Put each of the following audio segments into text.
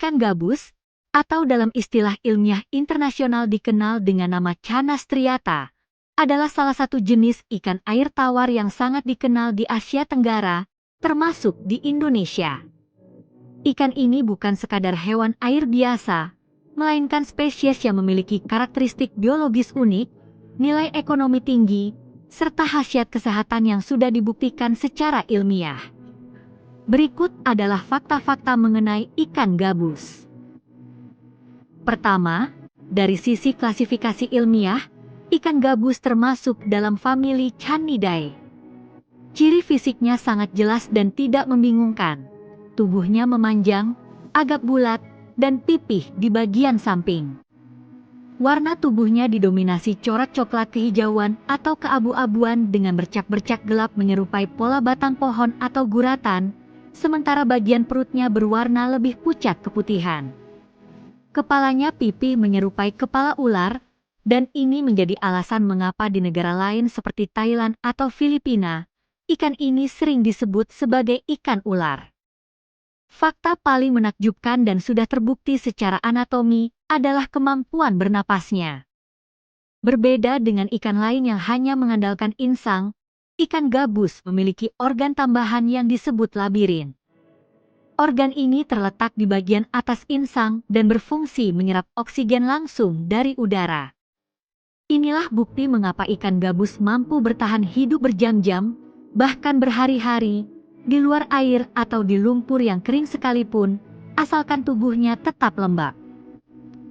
Ikan gabus, atau dalam istilah ilmiah internasional dikenal dengan nama Canas striata, adalah salah satu jenis ikan air tawar yang sangat dikenal di Asia Tenggara, termasuk di Indonesia. Ikan ini bukan sekadar hewan air biasa, melainkan spesies yang memiliki karakteristik biologis unik, nilai ekonomi tinggi, serta khasiat kesehatan yang sudah dibuktikan secara ilmiah. Berikut adalah fakta-fakta mengenai ikan gabus. Pertama, dari sisi klasifikasi ilmiah, ikan gabus termasuk dalam famili Canidae. Ciri fisiknya sangat jelas dan tidak membingungkan. Tubuhnya memanjang, agak bulat, dan pipih di bagian samping. Warna tubuhnya didominasi corak coklat kehijauan atau keabu-abuan dengan bercak-bercak gelap menyerupai pola batang pohon atau guratan, sementara bagian perutnya berwarna lebih pucat keputihan. Kepalanya pipih menyerupai kepala ular, dan ini menjadi alasan mengapa di negara lain seperti Thailand atau Filipina, ikan ini sering disebut sebagai ikan ular. Fakta paling menakjubkan dan sudah terbukti secara anatomi adalah kemampuan bernapasnya. Berbeda dengan ikan lain yang hanya mengandalkan insang, ikan gabus memiliki organ tambahan yang disebut labirin. Organ ini terletak di bagian atas insang dan berfungsi menyerap oksigen langsung dari udara. Inilah bukti mengapa ikan gabus mampu bertahan hidup berjam-jam, bahkan berhari-hari, di luar air atau di lumpur yang kering sekalipun, asalkan tubuhnya tetap lembab.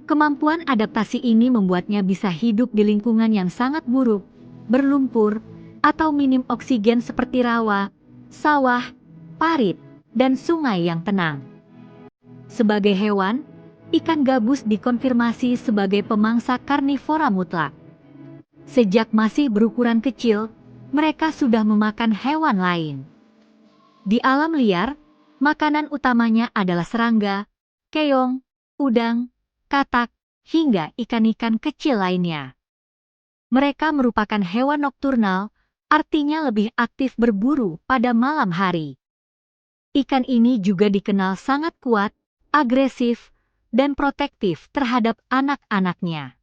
Kemampuan adaptasi ini membuatnya bisa hidup di lingkungan yang sangat buruk, berlumpur, atau minim oksigen seperti rawa, sawah, parit, dan sungai yang tenang. Sebagai hewan, ikan gabus dikonfirmasi sebagai pemangsa karnivora mutlak. Sejak masih berukuran kecil, mereka sudah memakan hewan lain. Di alam liar, makanan utamanya adalah serangga, keong, udang, katak, hingga ikan-ikan kecil lainnya. Mereka merupakan hewan nokturnal, artinya lebih aktif berburu pada malam hari. Ikan ini juga dikenal sangat kuat, agresif, dan protektif terhadap anak-anaknya.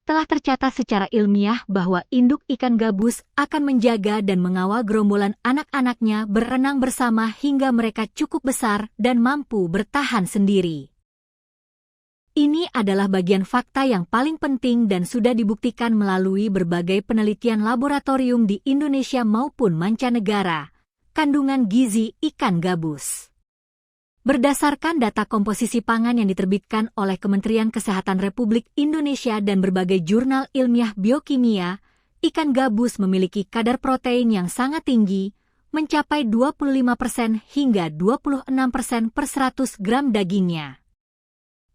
Telah tercatat secara ilmiah bahwa induk ikan gabus akan menjaga dan mengawal gerombolan anak-anaknya berenang bersama hingga mereka cukup besar dan mampu bertahan sendiri. Ini adalah bagian fakta yang paling penting dan sudah dibuktikan melalui berbagai penelitian laboratorium di Indonesia maupun mancanegara. Kandungan gizi ikan gabus. Berdasarkan data komposisi pangan yang diterbitkan oleh Kementerian Kesehatan Republik Indonesia dan berbagai jurnal ilmiah biokimia, ikan gabus memiliki kadar protein yang sangat tinggi, mencapai 25% hingga 26% per 100 gram dagingnya.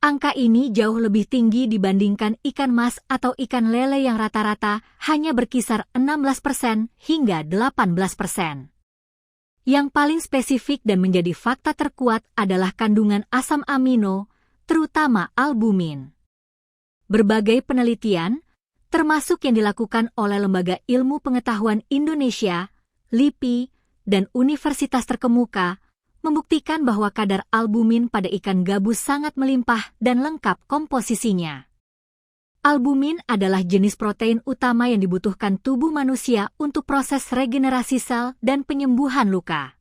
Angka ini jauh lebih tinggi dibandingkan ikan mas atau ikan lele yang rata-rata hanya berkisar 16% hingga 18%. Yang paling spesifik dan menjadi fakta terkuat adalah kandungan asam amino, terutama albumin. Berbagai penelitian, termasuk yang dilakukan oleh Lembaga Ilmu Pengetahuan Indonesia, LIPI, dan universitas terkemuka, membuktikan bahwa kadar albumin pada ikan gabus sangat melimpah dan lengkap komposisinya. Albumin adalah jenis protein utama yang dibutuhkan tubuh manusia untuk proses regenerasi sel dan penyembuhan luka.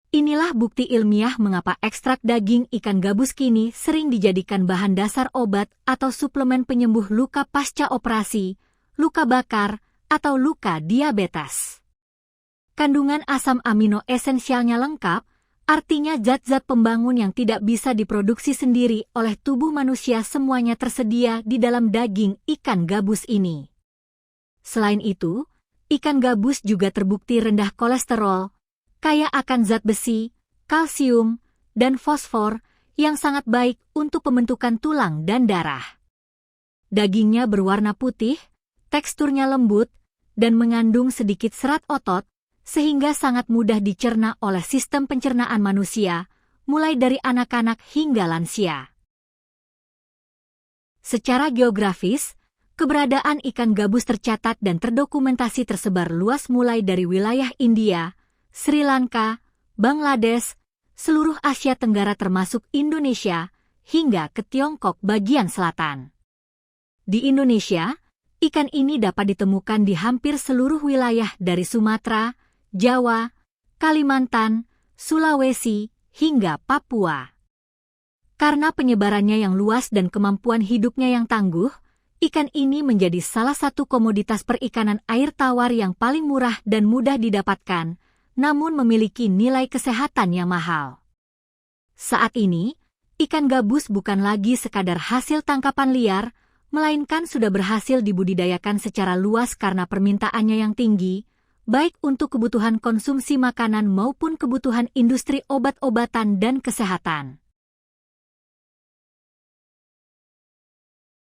Inilah bukti ilmiah mengapa ekstrak daging ikan gabus kini sering dijadikan bahan dasar obat atau suplemen penyembuh luka pasca operasi, luka bakar, atau luka diabetes. Kandungan asam amino esensialnya lengkap, artinya zat-zat pembangun yang tidak bisa diproduksi sendiri oleh tubuh manusia semuanya tersedia di dalam daging ikan gabus ini. Selain itu, ikan gabus juga terbukti rendah kolesterol, kaya akan zat besi, kalsium, dan fosfor yang sangat baik untuk pembentukan tulang dan darah. Dagingnya berwarna putih, teksturnya lembut, dan mengandung sedikit serat otot, sehingga sangat mudah dicerna oleh sistem pencernaan manusia, mulai dari anak-anak hingga lansia. Secara geografis, keberadaan ikan gabus tercatat dan terdokumentasi tersebar luas mulai dari wilayah India, Sri Lanka, Bangladesh, seluruh Asia Tenggara termasuk Indonesia, hingga ke Tiongkok bagian selatan. Di Indonesia, ikan ini dapat ditemukan di hampir seluruh wilayah dari Sumatera, Jawa, Kalimantan, Sulawesi, hingga Papua. Karena penyebarannya yang luas dan kemampuan hidupnya yang tangguh, ikan ini menjadi salah satu komoditas perikanan air tawar yang paling murah dan mudah didapatkan, namun memiliki nilai kesehatan yang mahal. Saat ini, ikan gabus bukan lagi sekadar hasil tangkapan liar, melainkan sudah berhasil dibudidayakan secara luas karena permintaannya yang tinggi, baik untuk kebutuhan konsumsi makanan maupun kebutuhan industri obat-obatan dan kesehatan.